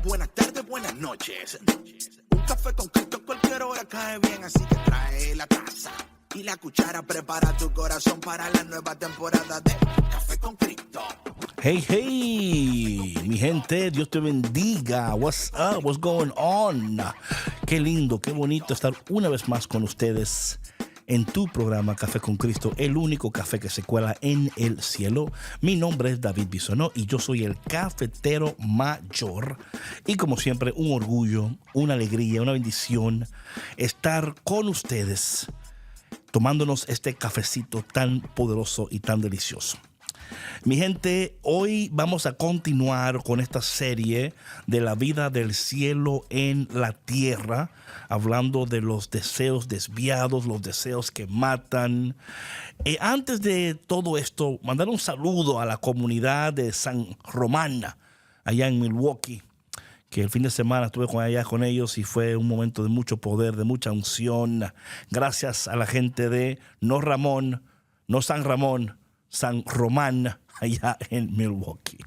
buenas tardes, buenas noches. Un café con Cristo a cualquier hora cae bien, así que trae la taza y la cuchara. Prepara tu corazón para la nueva temporada de Café con Cristo. Hey, hey, mi gente, Dios te bendiga. What's up? What's going on? Qué lindo, qué bonito estar una vez más con ustedes en tu programa Café con Cristo, el único café que se cuela en el cielo. Mi nombre es David Bisonó y yo soy el cafetero mayor. Y como siempre, un orgullo, una alegría, una bendición estar con ustedes tomándonos este cafecito tan poderoso y tan delicioso. Mi gente, hoy vamos a continuar con esta serie de la vida del cielo en la tierra, hablando de los deseos desviados, los deseos que matan. Antes de todo esto, mandar un saludo a la comunidad de San Román, allá en Milwaukee, que el fin de semana estuve allá con ellos y fue un momento de mucho poder, de mucha unción. Gracias a la gente de no Ramón, no San Ramón, San Román, allá en Milwaukee.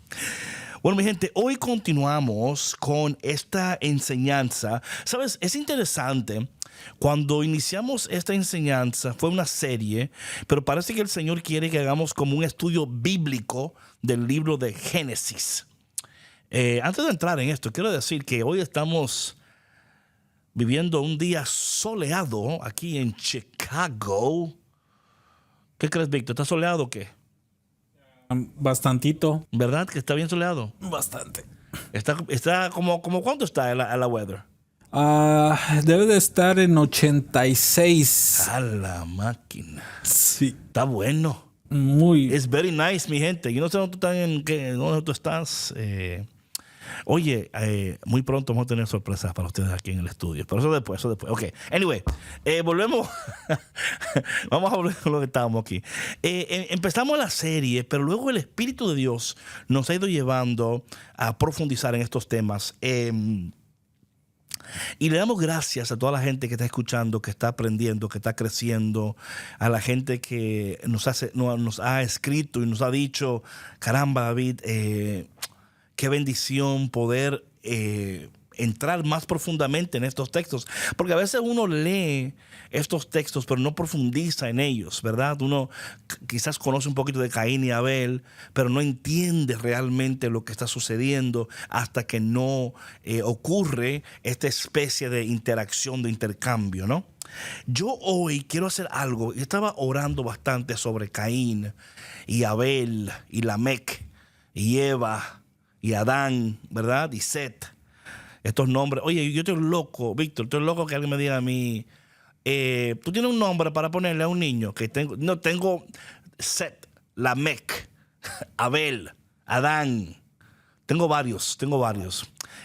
Bueno, mi gente, hoy continuamos con esta enseñanza. ¿Sabes? Es interesante. Cuando iniciamos esta enseñanza, fue una serie, pero parece que el Señor quiere que hagamos como un estudio bíblico del libro de Génesis. Antes de entrar en esto, quiero decir que hoy estamos viviendo un día soleado aquí en Chicago. ¿Qué crees, Víctor? ¿Está soleado o qué? Bastantito. ¿Verdad que está bien soleado? Bastante. Está como ¿cuánto está la weather? Debe de estar en 86. A la máquina. Sí. Está bueno. Muy. Es very nice, mi gente. Yo no sé dónde tú estás. Oye, muy pronto vamos a tener sorpresas para ustedes aquí en el estudio. Pero eso después. Ok. Anyway, volvemos. Vamos a volver con lo que estábamos aquí. Empezamos la serie, pero luego el Espíritu de Dios nos ha ido llevando a profundizar en estos temas. Y le damos gracias a toda la gente que está escuchando, que está aprendiendo, que está creciendo, a la gente que nos ha escrito y nos ha dicho, caramba, David, qué bendición poder entrar más profundamente en estos textos. Porque a veces uno lee estos textos, pero no profundiza en ellos, ¿verdad? Uno quizás conoce un poquito de Caín y Abel, pero no entiende realmente lo que está sucediendo hasta que no ocurre esta especie de interacción, de intercambio, ¿no? Yo hoy quiero hacer algo. Yo estaba orando bastante sobre Caín y Abel y Lamec y Eva y Adán, ¿verdad? Y Set. Estos nombres. Oye, yo estoy loco, Víctor, estoy loco que alguien me diga a mí, tú tienes un nombre para ponerle a un niño que tengo Set, Lamec, Abel, Adán. Tengo varios.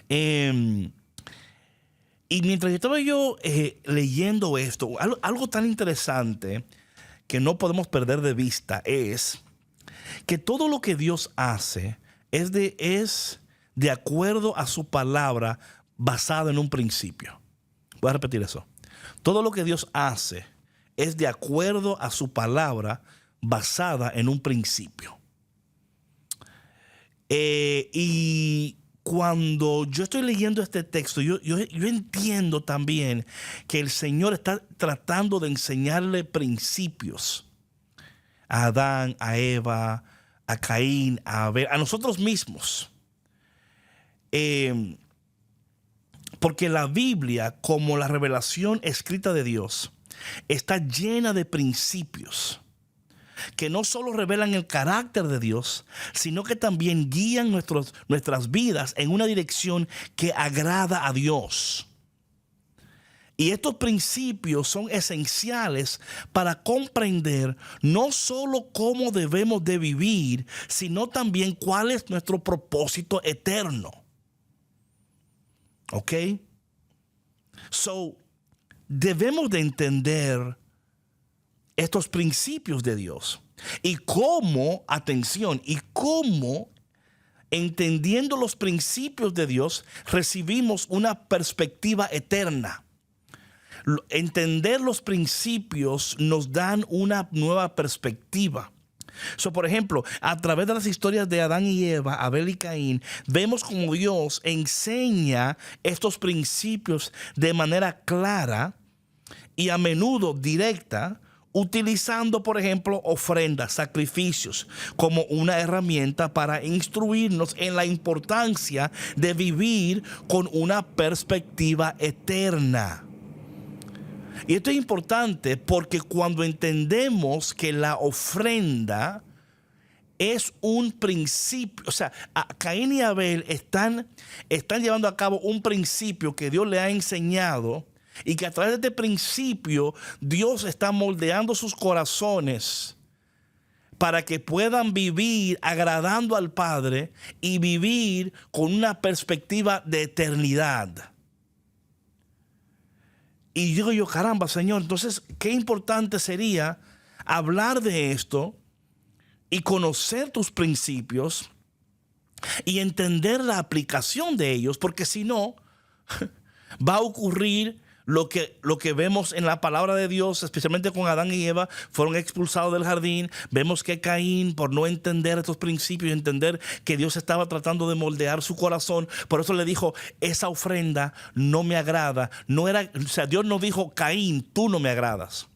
Y mientras estaba yo leyendo esto, algo tan interesante que no podemos perder de vista es que todo lo que Dios hace es de acuerdo a su palabra basada en un principio. Voy a repetir eso. Todo lo que Dios hace es de acuerdo a su palabra basada en un principio. Y cuando yo estoy leyendo este texto, yo entiendo también que el Señor está tratando de enseñarle principios a Adán, a Eva, a Caín, a Abel, a nosotros mismos. Porque la Biblia, como la revelación escrita de Dios, está llena de principios que no solo revelan el carácter de Dios, sino que también guían nuestras vidas en una dirección que agrada a Dios. Y estos principios son esenciales para comprender no solo cómo debemos de vivir, sino también cuál es nuestro propósito eterno. ¿Ok? So, debemos de entender estos principios de Dios y cómo, atención, y cómo entendiendo los principios de Dios recibimos una perspectiva eterna. Entender los principios nos dan una nueva perspectiva. Por ejemplo, a través de las historias de Adán y Eva, Abel y Caín, vemos como Dios enseña estos principios de manera clara y a menudo directa, utilizando, por ejemplo, ofrendas, sacrificios, como una herramienta para instruirnos en la importancia de vivir con una perspectiva eterna. Y esto es importante porque cuando entendemos que la ofrenda es un principio, o sea, Caín y Abel están llevando a cabo un principio que Dios le ha enseñado, y que a través de este principio Dios está moldeando sus corazones para que puedan vivir agradando al Padre y vivir con una perspectiva de eternidad. Y digo yo, caramba, Señor, entonces qué importante sería hablar de esto y conocer tus principios y entender la aplicación de ellos, porque si no, va a ocurrir lo que vemos en la palabra de Dios, especialmente con Adán y Eva, fueron expulsados del jardín. Vemos que Caín, por no entender estos principios y entender que Dios estaba tratando de moldear su corazón, por eso le dijo, esa ofrenda no me agrada. Dios no dijo, Caín, tú no me agradas.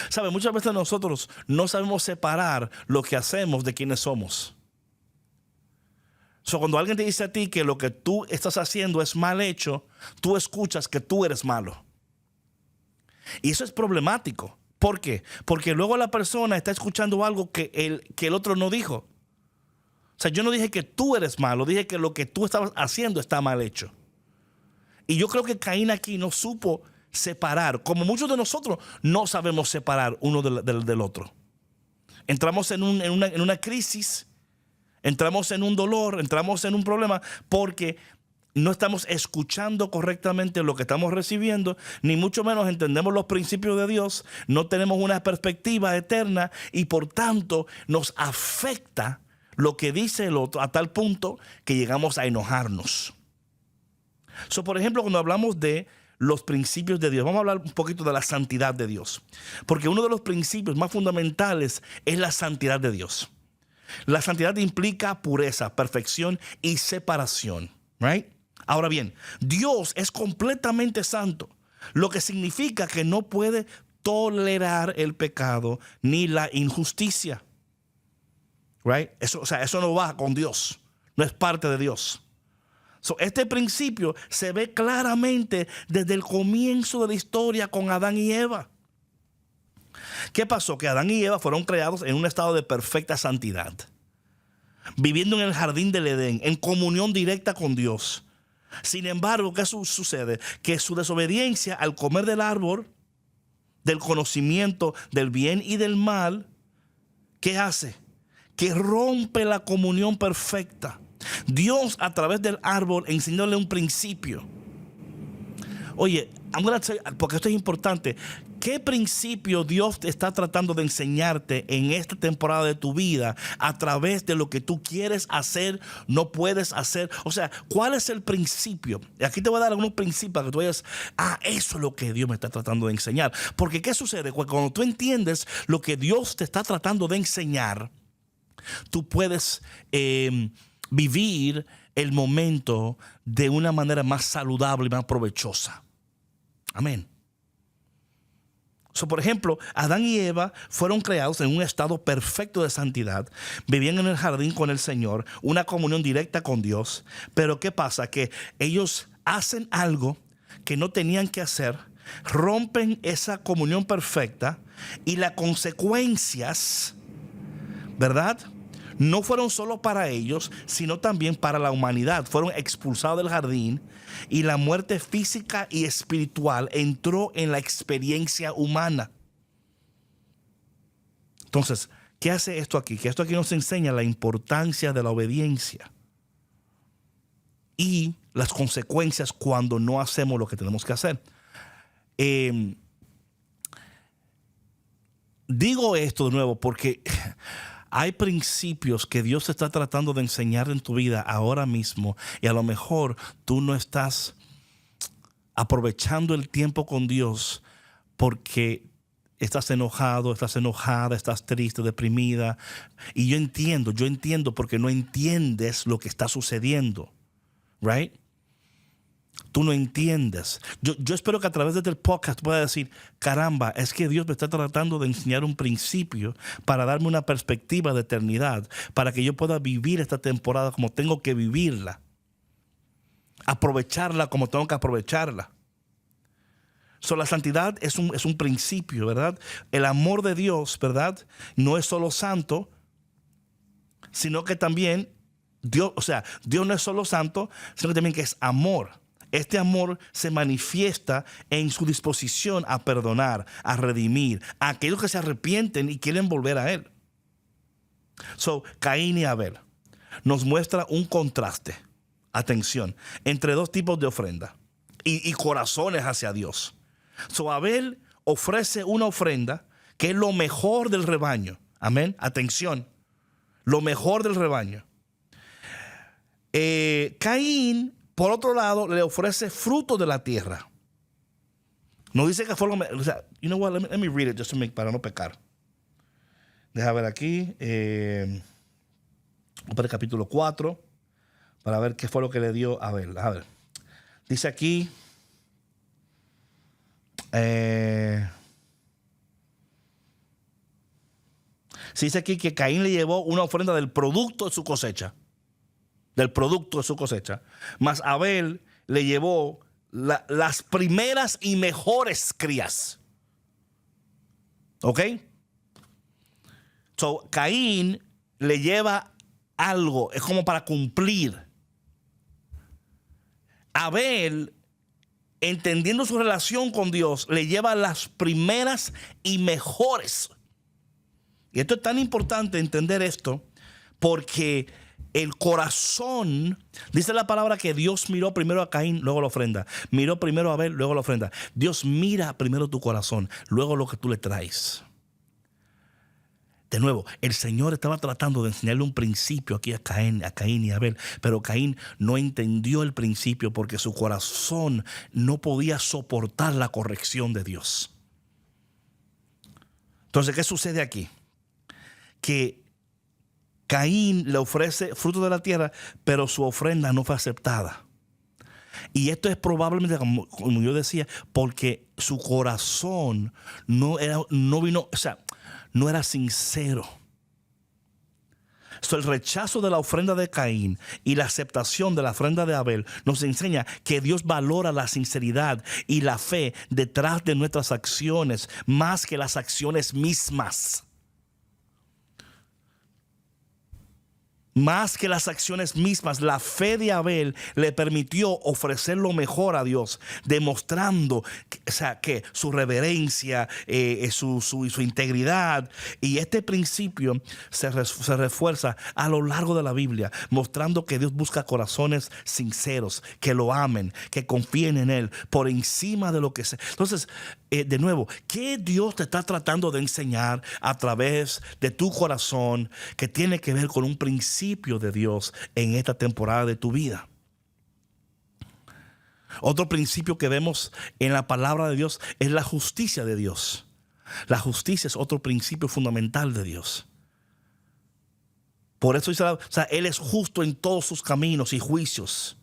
¿Sabe? Muchas veces nosotros no sabemos separar lo que hacemos de quienes somos. Cuando alguien te dice a ti que lo que tú estás haciendo es mal hecho, tú escuchas que tú eres malo. Y eso es problemático. ¿Por qué? Porque luego la persona está escuchando algo que el otro no dijo. Yo no dije que tú eres malo, dije que lo que tú estabas haciendo está mal hecho. Y yo creo que Caín aquí no supo separar, como muchos de nosotros no sabemos separar uno del otro. Entramos en una crisis. Entramos en un dolor, entramos en un problema porque no estamos escuchando correctamente lo que estamos recibiendo, ni mucho menos entendemos los principios de Dios, no tenemos una perspectiva eterna y por tanto nos afecta lo que dice el otro a tal punto que llegamos a enojarnos. Por ejemplo, cuando hablamos de los principios de Dios, vamos a hablar un poquito de la santidad de Dios, porque uno de los principios más fundamentales es la santidad de Dios. La santidad implica pureza, perfección y separación, right? Ahora bien, Dios es completamente santo, lo que significa que no puede tolerar el pecado ni la injusticia, right? Eso no va con Dios, no es parte de Dios. Este principio se ve claramente desde el comienzo de la historia con Adán y Eva. ¿Qué pasó? Que Adán y Eva fueron creados en un estado de perfecta santidad, viviendo en el jardín del Edén, en comunión directa con Dios. Sin embargo, ¿qué sucede? Que su desobediencia al comer del árbol, del conocimiento del bien y del mal, ¿qué hace? Que rompe la comunión perfecta. Dios, a través del árbol, enseñóle un principio. Oye, porque esto es importante. ¿Qué principio Dios te está tratando de enseñarte en esta temporada de tu vida a través de lo que tú quieres hacer, no puedes hacer? O sea, ¿cuál es el principio? Y aquí te voy a dar algunos principios para que tú digas, eso es lo que Dios me está tratando de enseñar. Porque ¿qué sucede? Cuando tú entiendes lo que Dios te está tratando de enseñar, tú puedes vivir el momento de una manera más saludable y más provechosa. Amén. Por ejemplo, Adán y Eva fueron creados en un estado perfecto de santidad, vivían en el jardín con el Señor, una comunión directa con Dios. Pero ¿qué pasa? Que ellos hacen algo que no tenían que hacer, rompen esa comunión perfecta y las consecuencias, ¿verdad?, no fueron solo para ellos, sino también para la humanidad. Fueron expulsados del jardín y la muerte física y espiritual entró en la experiencia humana. Entonces, ¿qué hace esto aquí? Que esto aquí nos enseña la importancia de la obediencia y las consecuencias cuando no hacemos lo que tenemos que hacer. Digo esto de nuevo porque hay principios que Dios está tratando de enseñar en tu vida ahora mismo y a lo mejor tú no estás aprovechando el tiempo con Dios porque estás enojado, estás enojada, estás triste, deprimida. Y yo entiendo porque no entiendes lo que está sucediendo. Right? Tú no entiendes. Yo espero que a través de este podcast puedas decir, caramba, es que Dios me está tratando de enseñar un principio para darme una perspectiva de eternidad, para que yo pueda vivir esta temporada como tengo que vivirla. Aprovecharla como tengo que aprovecharla. La santidad es un principio, ¿verdad? El amor de Dios, ¿verdad? No es solo santo, sino que también Dios no es solo santo, sino que también que es amor. Este amor se manifiesta en su disposición a perdonar, a redimir, a aquellos que se arrepienten y quieren volver a Él. Caín y Abel nos muestra un contraste, atención, entre dos tipos de ofrenda y corazones hacia Dios. Abel ofrece una ofrenda que es lo mejor del rebaño. Amén. Atención. Lo mejor del rebaño. Caín, por otro lado, le ofrece fruto de la tierra. No dice que fue lo mejor. You know what? Let me read it just to make, para no pecar. Deja ver aquí. Para el capítulo 4. Para ver qué fue lo que le dio a Abel. A ver. Dice aquí. Se dice aquí que Caín le llevó una ofrenda del producto de su cosecha. Del producto de su cosecha. Mas Abel le llevó las primeras y mejores crías. ¿Ok? Caín le lleva algo. Es como para cumplir. Abel, entendiendo su relación con Dios, le lleva las primeras y mejores. Y esto es tan importante entender esto, porque el corazón, dice la palabra que Dios miró primero a Caín, luego la ofrenda. Miró primero a Abel, luego la ofrenda. Dios mira primero tu corazón, luego lo que tú le traes. De nuevo, el Señor estaba tratando de enseñarle un principio aquí a Caín y a Abel, pero Caín no entendió el principio porque su corazón no podía soportar la corrección de Dios. Entonces, ¿qué sucede aquí? Que Caín le ofrece fruto de la tierra, pero su ofrenda no fue aceptada. Y esto es probablemente, como yo decía, porque su corazón no era sincero. El rechazo de la ofrenda de Caín y la aceptación de la ofrenda de Abel nos enseña que Dios valora la sinceridad y la fe detrás de nuestras acciones más que las acciones mismas. Más que las acciones mismas, la fe de Abel le permitió ofrecer lo mejor a Dios, demostrando que su reverencia, su integridad. Y este principio se refuerza a lo largo de la Biblia, mostrando que Dios busca corazones sinceros, que lo amen, que confíen en Él, por encima de lo que sea. Entonces, de nuevo, ¿qué Dios te está tratando de enseñar a través de tu corazón que tiene que ver con un principio de Dios en esta temporada de tu vida? Otro principio que vemos en la palabra de Dios es la justicia de Dios. La justicia es otro principio fundamental de Dios. Por eso Él es justo en todos sus caminos y juicios.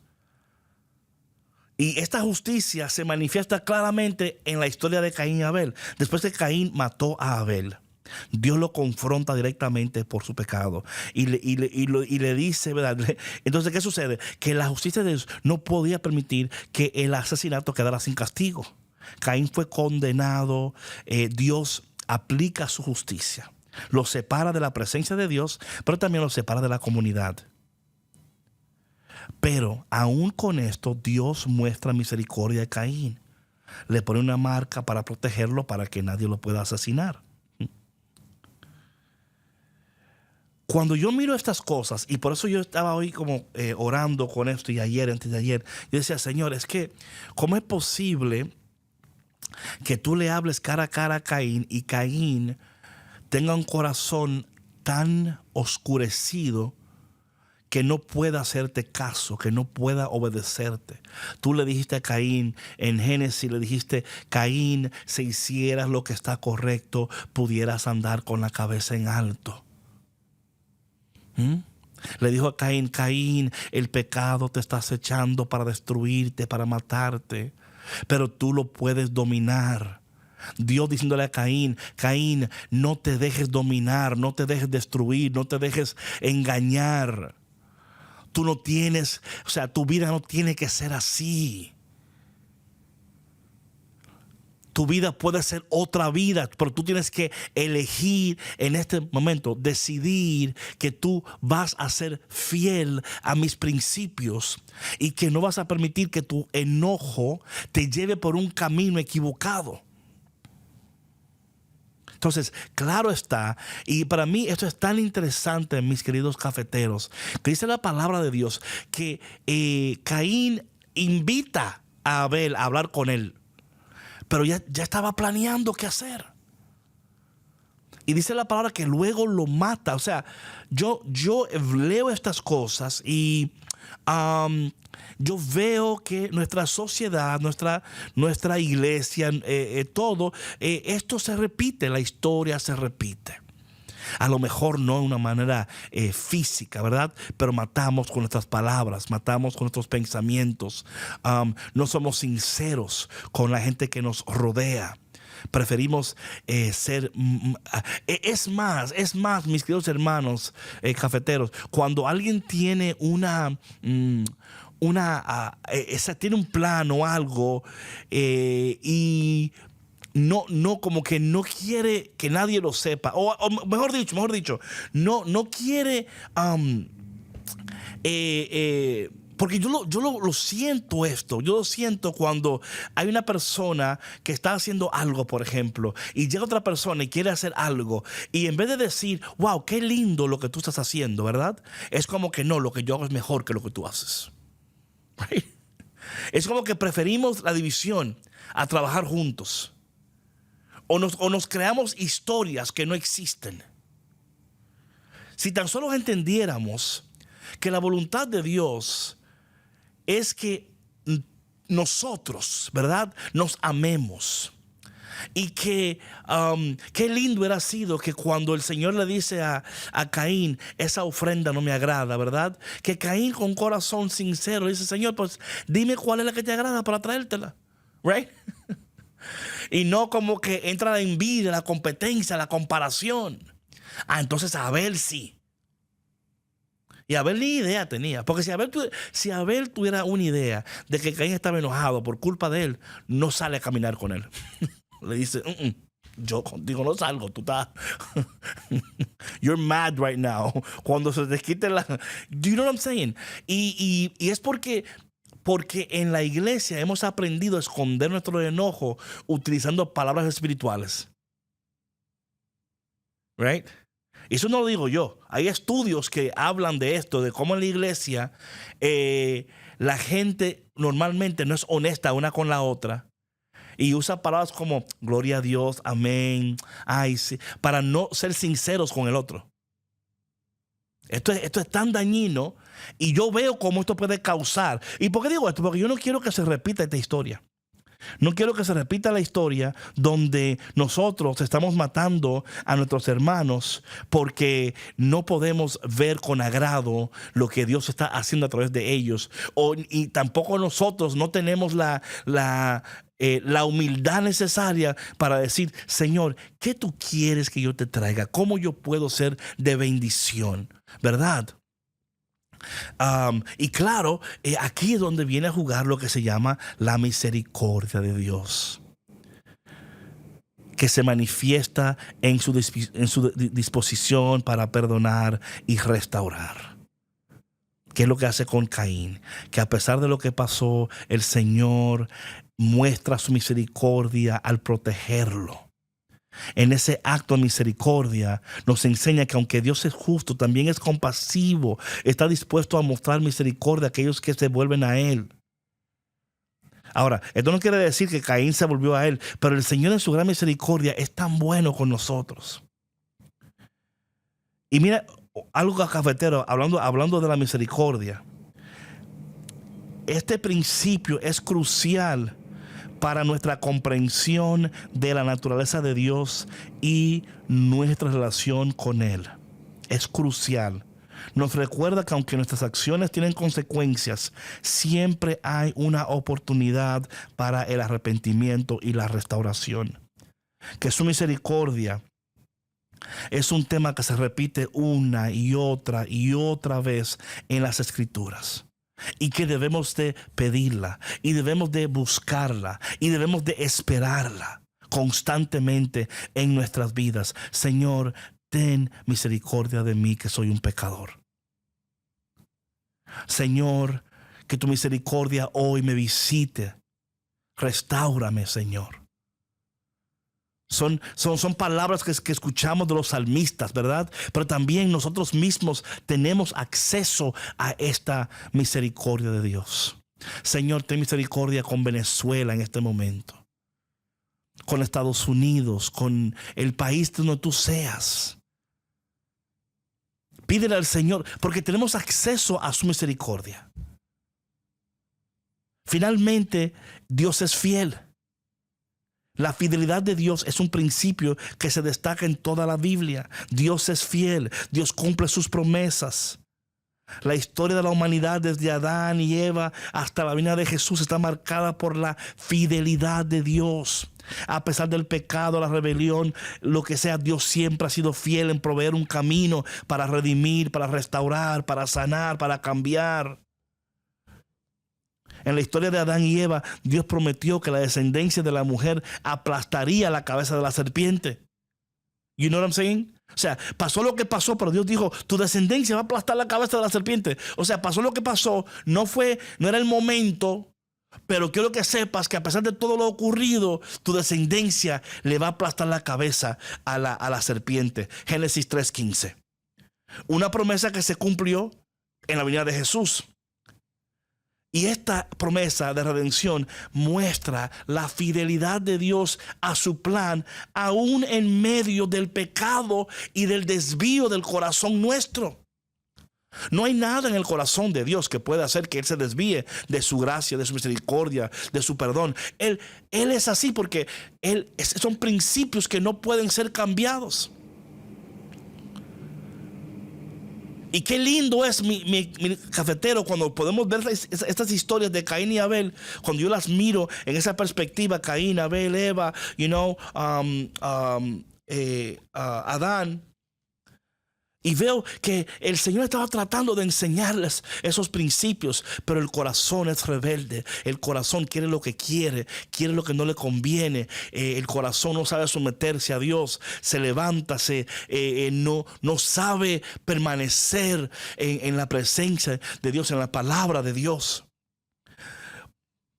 Y esta justicia se manifiesta claramente en la historia de Caín y Abel. Después de Caín mató a Abel, Dios lo confronta directamente por su pecado y le dice, ¿verdad? Entonces, ¿qué sucede? Que la justicia de Dios no podía permitir que el asesinato quedara sin castigo. Caín fue condenado. Dios aplica su justicia. Lo separa de la presencia de Dios, pero también lo separa de la comunidad. Pero aún con esto, Dios muestra misericordia a Caín. Le pone una marca para protegerlo, para que nadie lo pueda asesinar. Cuando yo miro estas cosas, y por eso yo estaba hoy como orando con esto, y antes de ayer, yo decía, Señor, es que ¿cómo es posible que tú le hables cara a cara a Caín y Caín tenga un corazón tan oscurecido que no pueda hacerte caso, que no pueda obedecerte. Tú le dijiste a Caín en Génesis, le dijiste, Caín, si hicieras lo que está correcto, pudieras andar con la cabeza en alto. Le dijo a Caín, Caín, el pecado te está acechando para destruirte, para matarte, pero tú lo puedes dominar. Dios diciéndole a Caín, Caín, no te dejes dominar, no te dejes destruir, no te dejes engañar. Tú no tienes, o sea, tu vida no tiene que ser así. Tu vida puede ser otra vida, pero tú tienes que elegir en este momento, decidir que tú vas a ser fiel a mis principios y que no vas a permitir que tu enojo te lleve por un camino equivocado. Entonces, claro está, y para mí esto es tan interesante, mis queridos cafeteros, que dice la palabra de Dios que Caín invita a Abel a hablar con él, pero ya estaba planeando qué hacer. Y dice la palabra que luego lo mata. O sea, yo leo estas cosas y yo veo que nuestra sociedad, nuestra iglesia, todo, esto se repite, la historia se repite. A lo mejor no de una manera física, ¿verdad? Pero matamos con nuestras palabras, matamos con nuestros pensamientos. No somos sinceros con la gente que nos rodea. Preferimos ser... Es más, mis queridos hermanos cafeteros, cuando alguien tiene tiene un plan o algo y... No, como que no quiere que nadie lo sepa. O mejor dicho, no quiere. Porque yo lo siento esto. Yo lo siento cuando hay una persona que está haciendo algo, por ejemplo, y llega otra persona y quiere hacer algo. Y en vez de decir, wow, qué lindo lo que tú estás haciendo, ¿verdad? Es como que no, lo que yo hago es mejor que lo que tú haces. Right? Es como que preferimos la división a trabajar juntos. O nos creamos historias que no existen. Si tan solo entendiéramos que la voluntad de Dios es que nosotros, ¿verdad?, nos amemos. Y que qué lindo hubiera sido que cuando el Señor le dice a Caín, esa ofrenda no me agrada, ¿verdad? Que Caín con corazón sincero dice, Señor, pues dime cuál es la que te agrada para traértela. Right? Y no como que entra la envidia, la competencia, la comparación. Entonces Abel sí. Y Abel ni idea tenía. Porque si Abel tuviera una idea de que Caín estaba enojado por culpa de él, no sale a caminar con él. Le dice, yo contigo no salgo, tú estás... You're mad right now. Cuando se te quite la... Do you know what I'm saying? Y es porque en la iglesia hemos aprendido a esconder nuestro enojo utilizando palabras espirituales. Right? Eso no lo digo yo. Hay estudios que hablan de esto, de cómo en la iglesia la gente normalmente no es honesta una con la otra y usa palabras como gloria a Dios, amén, ay, sí, para no ser sinceros con el otro. Esto es tan dañino y yo veo cómo esto puede causar. ¿Y por qué digo esto? Porque yo no quiero que se repita esta historia. No quiero que se repita la historia donde nosotros estamos matando a nuestros hermanos porque no podemos ver con agrado lo que Dios está haciendo a través de ellos. Y tampoco nosotros no tenemos la humildad necesaria para decir, Señor, ¿qué tú quieres que yo te traiga? ¿Cómo yo puedo ser de bendición? ¿Verdad? Y claro, aquí es donde viene a jugar lo que se llama la misericordia de Dios, que se manifiesta en su disposición para perdonar y restaurar. ¿Qué es lo que hace con Caín? Que a pesar de lo que pasó, el Señor muestra su misericordia al protegerlo. En ese acto de misericordia nos enseña que aunque Dios es justo, también es compasivo, está dispuesto a mostrar misericordia a aquellos que se vuelven a Él. Ahora, esto no quiere decir que Caín se volvió a Él, pero el Señor en su gran misericordia es tan bueno con nosotros. Y mira, algo cafetero, hablando de la misericordia. Este principio es crucial para nuestra comprensión de la naturaleza de Dios y nuestra relación con Él. Es crucial. Nos recuerda que aunque nuestras acciones tienen consecuencias, siempre hay una oportunidad para el arrepentimiento y la restauración. Que su misericordia es un tema que se repite una y otra vez en las Escrituras. Y que debemos de pedirla, y debemos de buscarla, y debemos de esperarla constantemente en nuestras vidas. Señor, ten misericordia de mí, que soy un pecador. Señor, que tu misericordia hoy me visite. Restáurame, Señor. Son palabras que escuchamos de los salmistas, ¿verdad? Pero también nosotros mismos tenemos acceso a esta misericordia de Dios. Señor, ten misericordia con Venezuela en este momento, con Estados Unidos, con el país donde tú seas. Pídele al Señor, porque tenemos acceso a su misericordia. Finalmente, Dios es fiel. La fidelidad de Dios es un principio que se destaca en toda la Biblia. Dios es fiel, Dios cumple sus promesas. La historia de la humanidad desde Adán y Eva hasta la venida de Jesús está marcada por la fidelidad de Dios. A pesar del pecado, la rebelión, lo que sea, Dios siempre ha sido fiel en proveer un camino para redimir, para restaurar, para sanar, para cambiar. En la historia de Adán y Eva, Dios prometió que la descendencia de la mujer aplastaría la cabeza de la serpiente. You know what I'm saying? O sea, pasó lo que pasó, pero Dios dijo, tu descendencia va a aplastar la cabeza de la serpiente. O sea, pasó lo que pasó, no era el momento, pero quiero que sepas que a pesar de todo lo ocurrido, tu descendencia le va a aplastar la cabeza a la serpiente. Génesis 3:15. Una promesa que se cumplió en la venida de Jesús. Y esta promesa de redención muestra la fidelidad de Dios a su plan, aún en medio del pecado y del desvío del corazón nuestro. No hay nada en el corazón de Dios que pueda hacer que Él se desvíe de su gracia, de su misericordia, de su perdón. Él es así porque son principios que no pueden ser cambiados. Y qué lindo es mi cafetero cuando podemos ver estas historias de Caín y Abel. Cuando yo las miro en esa perspectiva, Caín, Abel, Eva, Adán. Y veo que el Señor estaba tratando de enseñarles esos principios, pero el corazón es rebelde. El corazón quiere lo que quiere lo que no le conviene. El corazón no sabe someterse a Dios, se levanta, no sabe permanecer en la presencia de Dios, en la palabra de Dios.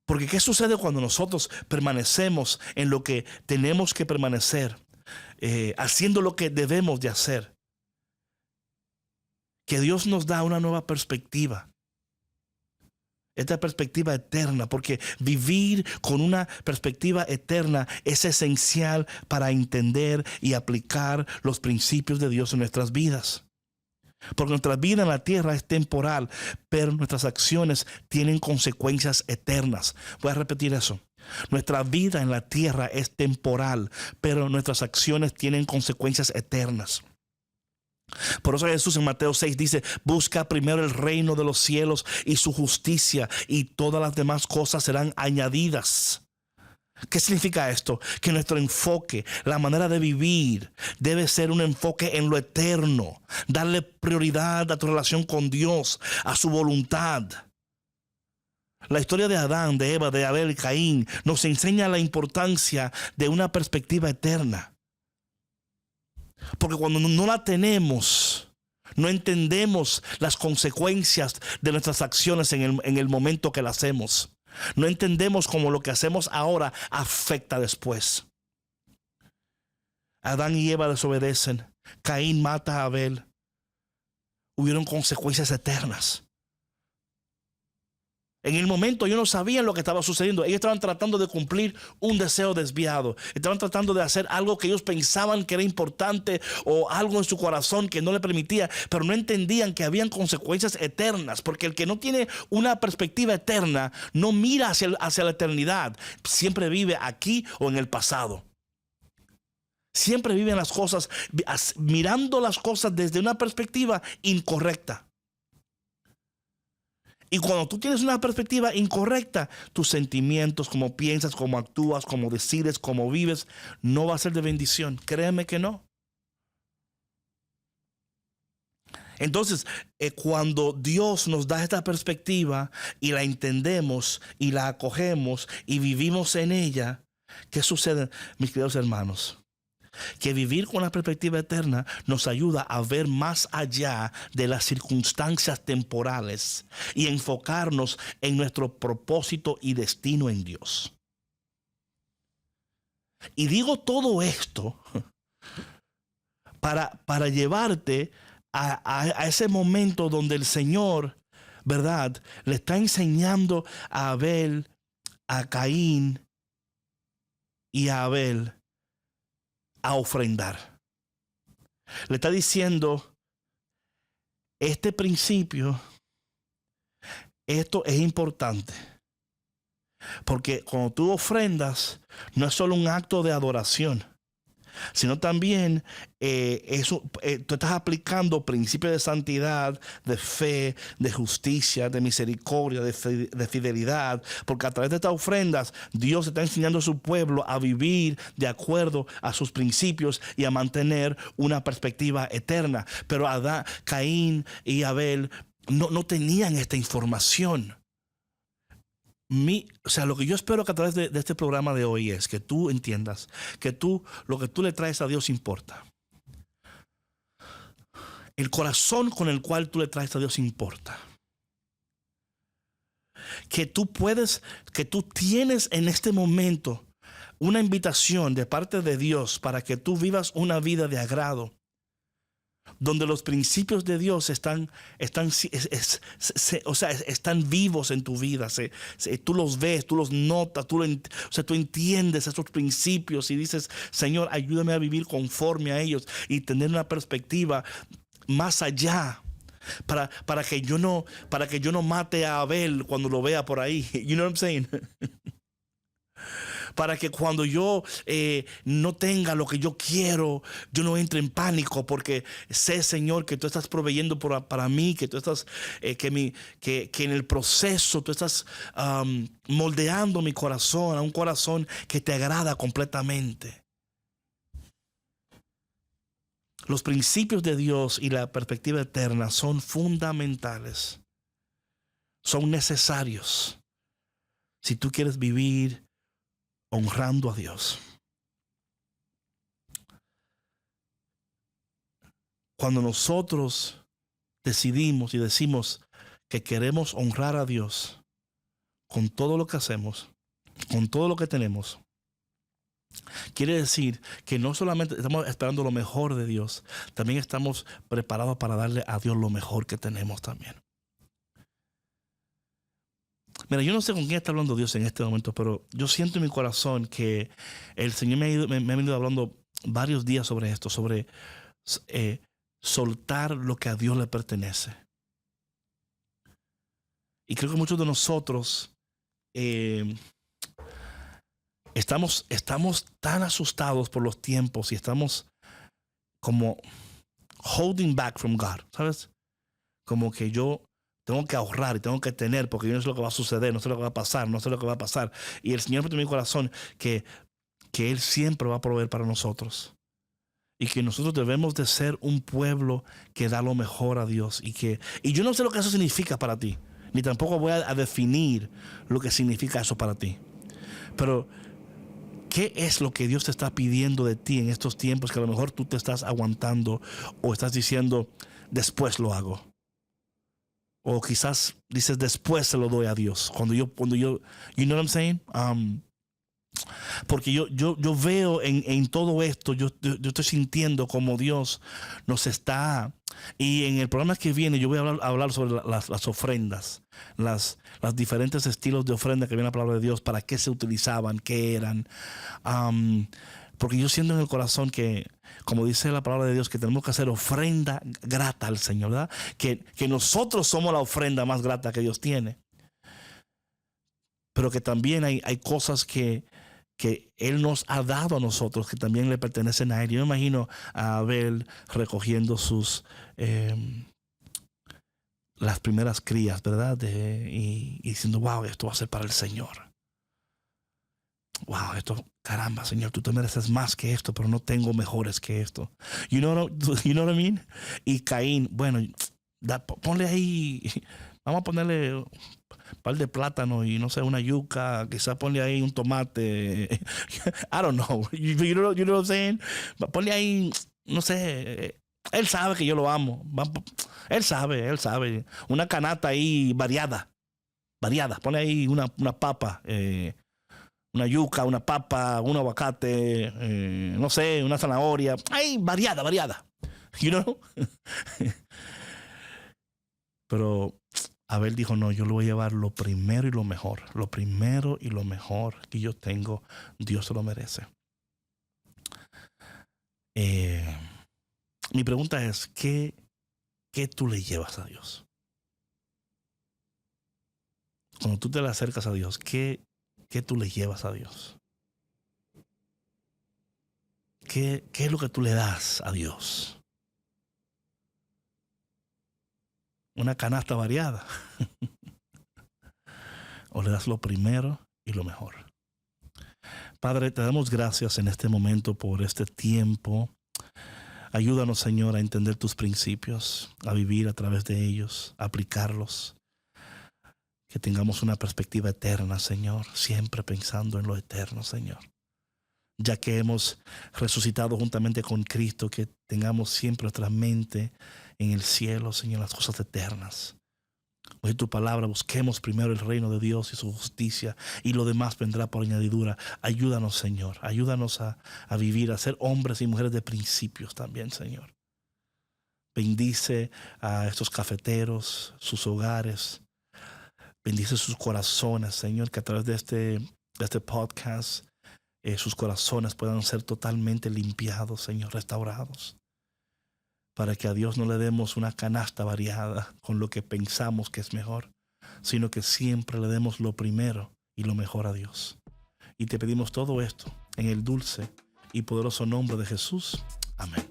Porque ¿qué sucede cuando nosotros permanecemos en lo que tenemos que permanecer? Haciendo lo que debemos de hacer. Que Dios nos da una nueva perspectiva. Esta perspectiva eterna, porque vivir con una perspectiva eterna es esencial para entender y aplicar los principios de Dios en nuestras vidas. Porque nuestra vida en la tierra es temporal, pero nuestras acciones tienen consecuencias eternas. Voy a repetir eso. Nuestra vida en la tierra es temporal, pero nuestras acciones tienen consecuencias eternas. Por eso Jesús en Mateo 6 dice, busca primero el reino de los cielos y su justicia, y todas las demás cosas serán añadidas. ¿Qué significa esto? Que nuestro enfoque, la manera de vivir, debe ser un enfoque en lo eterno. Darle prioridad a tu relación con Dios, a su voluntad. La historia de Adán, de Eva, de Abel y Caín nos enseña la importancia de una perspectiva eterna. Porque cuando no la tenemos, no entendemos las consecuencias de nuestras acciones en el momento que las hacemos. No entendemos cómo lo que hacemos ahora afecta después. Adán y Eva desobedecen. Caín mata a Abel. Hubieron consecuencias eternas. En el momento ellos no sabían lo que estaba sucediendo. Ellos estaban tratando de cumplir un deseo desviado. Estaban tratando de hacer algo que ellos pensaban que era importante o algo en su corazón que no le permitía, pero no entendían que habían consecuencias eternas, porque el que no tiene una perspectiva eterna no mira hacia la eternidad. Siempre vive aquí o en el pasado. Siempre viven las cosas, mirando las cosas desde una perspectiva incorrecta. Y cuando tú tienes una perspectiva incorrecta, tus sentimientos, cómo piensas, cómo actúas, cómo decides, cómo vives, no va a ser de bendición. Créeme que no. Entonces, cuando Dios nos da esta perspectiva y la entendemos y la acogemos y vivimos en ella, ¿qué sucede, mis queridos hermanos? Que vivir con la perspectiva eterna nos ayuda a ver más allá de las circunstancias temporales y enfocarnos en nuestro propósito y destino en Dios. Y digo todo esto para llevarte a ese momento donde el Señor, ¿verdad?, le está enseñando a Abel, a Caín y a Abel a ofrendar. Le está diciendo, este principio, esto es importante, porque cuando tú ofrendas, no es solo un acto de adoración, sino también tú estás aplicando principios de santidad, de fe, de justicia, de misericordia, de fidelidad, porque a través de estas ofrendas Dios está enseñando a su pueblo a vivir de acuerdo a sus principios y a mantener una perspectiva eterna. Pero Adán, Caín y Abel no tenían esta información. Lo que yo espero que a través de este programa de hoy es que tú entiendas que lo que tú le traes a Dios importa. El corazón con el cual tú le traes a Dios importa. Que tú tienes en este momento una invitación de parte de Dios para que tú vivas una vida de agrado, donde los principios de Dios están vivos en tu vida. Tú los ves, tú los notas, tú entiendes esos principios y dices, Señor, ayúdame a vivir conforme a ellos y tener una perspectiva más allá. Para que yo no mate a Abel cuando lo vea por ahí. You know what I'm saying? Para que cuando yo no tenga lo que yo quiero, yo no entre en pánico, porque sé, Señor, que tú estás proveyendo para mí, que tú estás, que en el proceso tú estás moldeando mi corazón a un corazón que te agrada completamente. Los principios de Dios y la perspectiva eterna son fundamentales, son necesarios si tú quieres vivir honrando a Dios. Cuando nosotros decidimos y decimos que queremos honrar a Dios con todo lo que hacemos, con todo lo que tenemos, quiere decir que no solamente estamos esperando lo mejor de Dios, también estamos preparados para darle a Dios lo mejor que tenemos también. Mira, yo no sé con quién está hablando Dios en este momento, pero yo siento en mi corazón que el Señor me ha venido hablando varios días sobre esto, sobre soltar lo que a Dios le pertenece. Y creo que muchos de nosotros estamos tan asustados por los tiempos y estamos como holding back from God, ¿sabes? Como que yo tengo que ahorrar y tengo que tener, porque yo no sé lo que va a suceder, no sé lo que va a pasar, no sé lo que va a pasar. Y el Señor mete en mi corazón que Él siempre va a proveer para nosotros. Y que nosotros debemos de ser un pueblo que da lo mejor a Dios. Y yo no sé lo que eso significa para ti, ni tampoco voy a definir lo que significa eso para ti. Pero ¿qué es lo que Dios te está pidiendo de ti en estos tiempos que a lo mejor tú te estás aguantando o estás diciendo, después lo hago? O quizás dices, después se lo doy a Dios. Cuando yo, you know what I'm saying? Porque yo veo en todo esto, yo estoy sintiendo como Dios nos está. Y en el programa que viene yo voy a hablar sobre las ofrendas, los diferentes estilos de ofrenda que viene la palabra de Dios, para qué se utilizaban, qué eran. Porque yo siento en el corazón que, como dice la palabra de Dios, que tenemos que hacer ofrenda grata al Señor, ¿verdad? Que nosotros somos la ofrenda más grata que Dios tiene. Pero que también hay cosas que Él nos ha dado a nosotros, que también le pertenecen a Él. Yo me imagino a Abel recogiendo las primeras crías, ¿verdad? Y diciendo, wow, esto va a ser para el Señor. Wow, esto, caramba, Señor, tú te mereces más que esto, pero no tengo mejores que esto. You know what I mean? Y Caín, bueno, ponle ahí, vamos a ponerle un par de plátano y no sé, una yuca, quizás ponle ahí un tomate. I don't know. You know what I'm saying? Ponle ahí, no sé, él sabe que yo lo amo. Él sabe. Una canasta ahí variada. Ponle ahí una papa, una yuca, una papa, un aguacate, no sé, una zanahoria. Ay, variada. You know? Pero Abel dijo, no, yo le voy a llevar lo primero y lo mejor. Lo primero y lo mejor que yo tengo, Dios se lo merece. Mi pregunta es, ¿qué tú le llevas a Dios? Cuando tú te le acercas a Dios, ¿qué tú le llevas a Dios? ¿Qué es lo que tú le das a Dios? Una canasta variada. O le das lo primero y lo mejor. Padre, te damos gracias en este momento por este tiempo. Ayúdanos, Señor, a entender tus principios, a vivir a través de ellos, a aplicarlos. Que tengamos una perspectiva eterna, Señor, siempre pensando en lo eterno, Señor. Ya que hemos resucitado juntamente con Cristo, que tengamos siempre nuestra mente en el cielo, Señor, las cosas eternas. Hoy tu palabra, busquemos primero el reino de Dios y su justicia, y lo demás vendrá por añadidura. Ayúdanos, Señor, ayúdanos a vivir, a ser hombres y mujeres de principios también, Señor. Bendice a estos cafeteros, sus hogares. Bendice sus corazones, Señor, que a través de este podcast sus corazones puedan ser totalmente limpiados, Señor, restaurados. Para que a Dios no le demos una canasta variada con lo que pensamos que es mejor, sino que siempre le demos lo primero y lo mejor a Dios. Y te pedimos todo esto en el dulce y poderoso nombre de Jesús. Amén.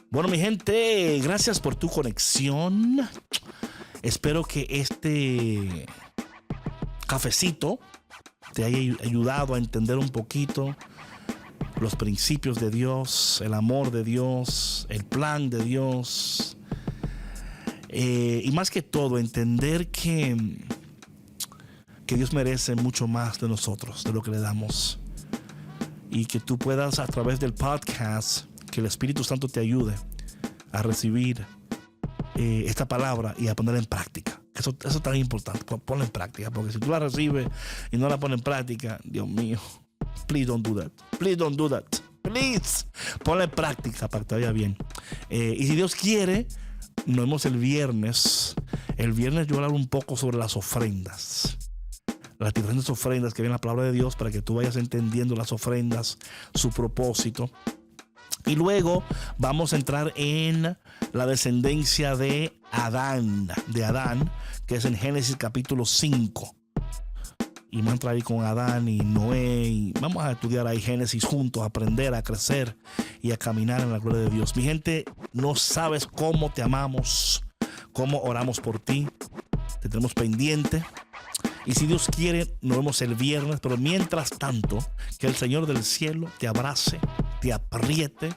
Bueno, mi gente, gracias por tu conexión. Espero que este cafecito te haya ayudado a entender un poquito los principios de Dios, el amor de Dios, el plan de Dios. Y más que todo, entender que Dios merece mucho más de nosotros, de lo que le damos. Y que tú puedas, a través del podcast, que el Espíritu Santo te ayude a recibir esta palabra y a ponerla en práctica. Eso es tan importante, ponla en práctica, porque si tú la recibes y no la pones en práctica, Dios mío, please don't do that. Please, ponla en práctica para que te vaya bien. Y si Dios quiere, nos vemos el viernes. El viernes yo voy a hablar un poco sobre las ofrendas. Las diferentes ofrendas que viene la palabra de Dios, para que tú vayas entendiendo las ofrendas, su propósito. Y luego vamos a entrar en la descendencia de Adán, que es en Génesis capítulo 5. Y vamos a entrar ahí con Adán y Noé. Y vamos a estudiar ahí Génesis juntos, a aprender, a crecer y a caminar en la gloria de Dios. Mi gente, no sabes cómo te amamos, cómo oramos por ti. Te tenemos pendiente. Y si Dios quiere, nos vemos el viernes. Pero mientras tanto, que el Señor del cielo te abrace, te apriete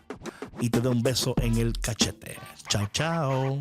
y te dé un beso en el cachete. Chao, chao.